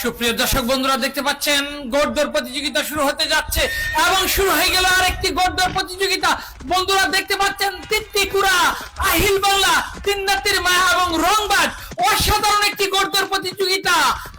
সুপ্রিয় দর্শক বন্ধুরা দেখতে পাচ্ছেন গোড়দৌড় প্রতিযোগিতা শুরু হতে যাচ্ছে এবং শুরু হয়ে গেল আরেকটি গোড়দৌড় প্রতিযোগিতা। বন্ধুরা দেখতে পাচ্ছেন তিত্তিকুড়া, আহিল বাংলা, তিন্নাতির মায়া এবং রংবাজ অসাধারণ একটি গোড়দৌড় প্রতিযোগিতা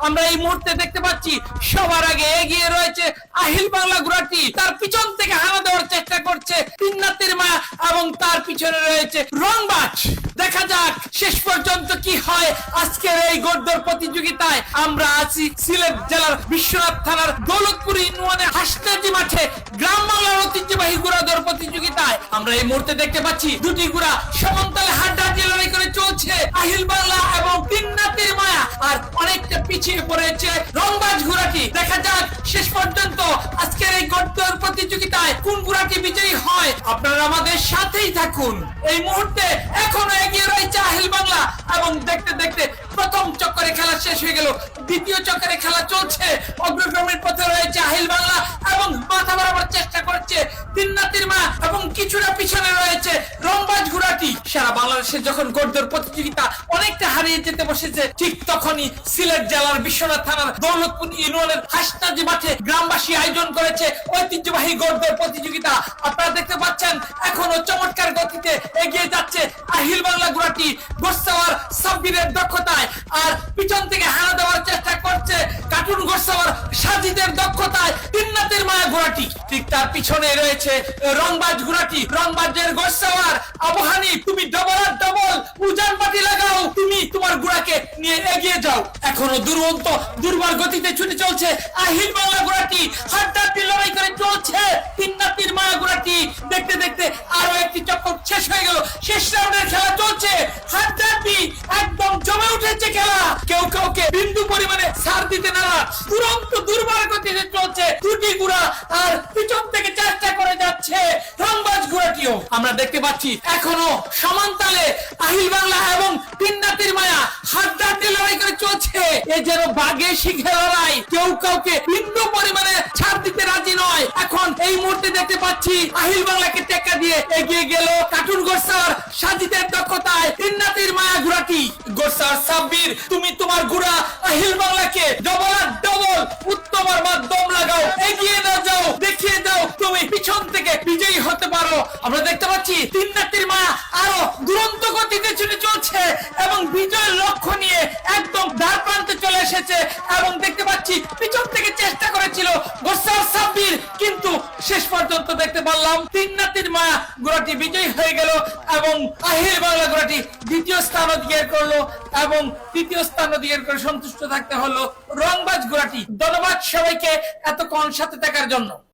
আমরা এই মুহূর্তে দেখতে পাচ্ছি। সবার আগে এগিয়ে রয়েছে আহিল বাংলা ঘোড়াটি, তার পিছন থেকে হানা দেওয়ার চেষ্টা করছে তিন্নাতির মায়া এবং তার পিছনে রয়েছে রংবাজ। দেখা যাক শেষ পর্যন্ত কি হয় আজকের এই গোড়দৌড় প্রতিযোগিতায়। আমরা আছি সিলেট জেলার বিশ্বনাথ থানার দৌলতপুর ইউনিয়নের হাসনাজি মাঠে গ্রাম বাংলার ঐতিহ্যবাহী ঘোড়াদৌড় প্রতিযোগিতায়। আমরা এই মুহূর্তে দেখতে পাচ্ছি দুটি ঘোড়া সমান্তরালে হাড্ডাহাড্ডি লড়াই করে চলছে আহিল বাংলা এবং তিন্নাতির মায়া, আর অনেকটা পিছিয়ে পড়েছে রংবাজ ঘোড়াটি। দেখা যাক শেষ পর্যন্ত আজকের এই গোড়দৌড় প্রতিযোগিতায় কোন ঘোড়াটি বিজয়ী হয়। আপনারা আমাদের সাথেই থাকুন। এই মুহূর্তে এখনো এগিয়ে রয়েছে আহিল বাংলা এবং দেখতে দেখতে প্রথম চক্করে খেলা শেষ হয়ে গেল, দ্বিতীয় চক্করে খেলা চলছে। অগ্রগামীর পথে রয়েছে আহিল বাংলা এবং মাথা বরাবর চেষ্টা করছে তিন্নাতির মা এবং কিছুটা পিছনে রয়েছে রংবাজ ঘোড়াটি। সারা বাংলাদেশে যখন গোড়দৌড় প্রতিযোগিতা অনেকটা হারিয়ে যেতে বসেছে, ঠিক তখনই সিলেট জেলার বিশ্বনাথ থানার দৌলতপুর ইউনিয়নের হাসনাজি মাঠে গ্রামবাসী আয়োজন করেছে ঐতিহ্যবাহী গোড়দৌড় প্রতিযোগিতা। আপনারা দেখতে পাচ্ছেন এখনো চমৎকার গতিতে এগিয়ে যাচ্ছে আহিল বাংলা ঘোড়াটি ঘোড়সাওয়ার সাব্বিরের দক্ষতায়, আর পিছন থেকে হানা দেওয়ার চেষ্টা করছে কার্টুন ঘোড়সাওয়ার সাজিদের দক্ষতায় তিন্নাতির মায়া ঘোড়াটি। ঠিক তার পিছনে রয়েছে রংবাজ ঘোড়াটি। রংবাজের ঘোড়সাওয়ার আবহানি, তুমি ডবল আর ডবল উজান পাটি লাগাও, তুমি তোমার ঘোড়াকে নিয়ে এগিয়ে যাও। এখনো দুরন্ত দুর্বার গতিতে ছুটে চলছে আহিল বাংলা ঘোড়াটি, হাড্ডাহাড্ডি লড়াই করে চলছে তিন্নাতির মায়া ঘোড়াটি। দেখতে দেখতে আরো একটি চক্কর শেষ হয়ে গেল, শেষ রাউন্ডের খেলা চলছে, হাড্ডাহাড্ডি একদম জমে উঠেছে খেলা। কেউ কাউকে বিন্দু পরিমাণে ছাড় দিতে নারাজ, দুরন্ত দুর্বার গতিতে চলছে দুটি ঘোড়া, আর পিছন থেকে চেষ্টা করে যাচ্ছে রংবাজ ঘোড়াটিও। আমরা দেখতে পাচ্ছি এখনো সমান তালে আহিল বাংলা এবং তিন্নাতির মায়া হাড্ডাহাড্ডি লড়াই করে চলছে। এ যেন বাঘে শিখে লড়াই, কেউ কাউকে বিন্দু পরিমাণে ছাড় দিতে রাজি নয়। এখন এই মুহূর্তে দেখতে পাচ্ছি আহিল বাংলাকে টেক্কা দিয়ে এগিয়ে গেল কার্টুন ঘোড়সাওয়ার সাজিদের দক্ষতায় তিন্নাতির মায়া ঘোড়াটি। ঘোড়সাওয়ার সাব্বির, তুমি তোমার ঘোড়া আহিল বাংলাকে ডবল আর ডবল উত্তম আর মাধ্যম লাগাও, এগিয়ে না যাও, দেখিয়ে দাও তুমি পিছন থেকে বিজয়ী হতে পারো। আমরা দেখতে পাচ্ছি তিন্নাতির মায়া আরো দুরন্ত গতিতে ছুটে চলছে এবং বিজয়ের লক্ষ্য নিয়ে একদম দ্বার প্রান্তে চলে এসেছে। এবং দেখতে পাচ্ছি পিছন থেকে চেষ্টা করেছিল ঘোড়সাওয়ার সাব্বির, কিন্তু শেষ পর্যন্ত দেখতে পারলাম তিন্নাতির মায়া ঘোড়াটি বিজয়ী হয়ে গেল এবং আহিল বাংলা ঘোড়াটি দ্বিতীয় স্থান অধিকার করলো এবং তৃতীয় স্থান অধিকার করে সন্তুষ্ট থাকতে হলো রংবাজ ঘোড়াটি। ধন্যবাদ সবাইকে এতক্ষণ সাথে থাকার জন্য।